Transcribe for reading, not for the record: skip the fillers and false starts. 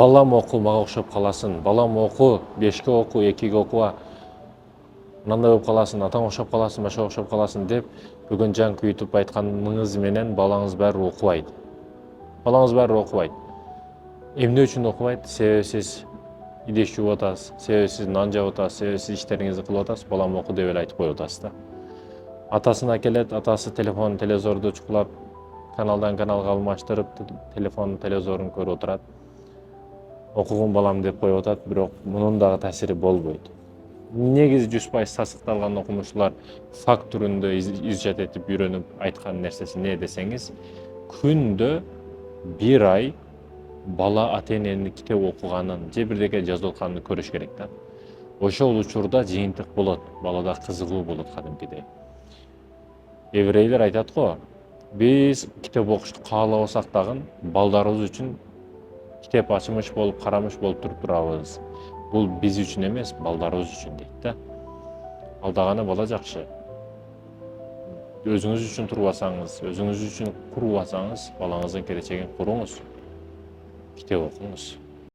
балам оку мага окшоп каласың, балам оку, 5-ке оку, 2-ге окуба, мындай болуп каласың, атаң окшоп каласың, башка окшоп каласың деп бүгүн жан күйүтүп айтканыңыз менен балаңыз баары окубайт. Балаңыз баары окубайт. Эмне үчүн окубайт? Себеби сиз идеш жууп атасыз, себеби сиз нан жап атасыз, себеби сиз иштериңизди кылып атасыз, балам оку деп эле айтып коюп атасыз да. Атасына келет, атасы телефон, телевизорду чукулап, каналдан каналга алмаштырып, телефонун, телевизорун көрүп отурат. Окугун балам деп коюп атат, бирок мунун дагы таасири болбойт. Негизи 100% сасыкталган окумуштуулар факт түрүндө изжат этип үйрөнүп айткан нерсеси эмне десеңиз, күндө 1 ай бала ата-эненин китеп окуганын же бирдеке жазып атканын көрүш керек да. Ошол учурда жыйынтык болот, балада кызыгуу болот кадимкидей. Еврейлер айтат го, биз китеп окушту каалабасак дагы балдарыбыз үчүн китеп ачымыш болуп, карамыш болуп турабыз. Бул биз үчүн эмес, балдарыбыз үчүн дейт да. Алдаганы бала жакшы. Өзүңүз үчүн турбасаңыз, өзүңүз үчүн курбасаңыз, балаңыздын келечегин куруңуз. Китеп окуңуз.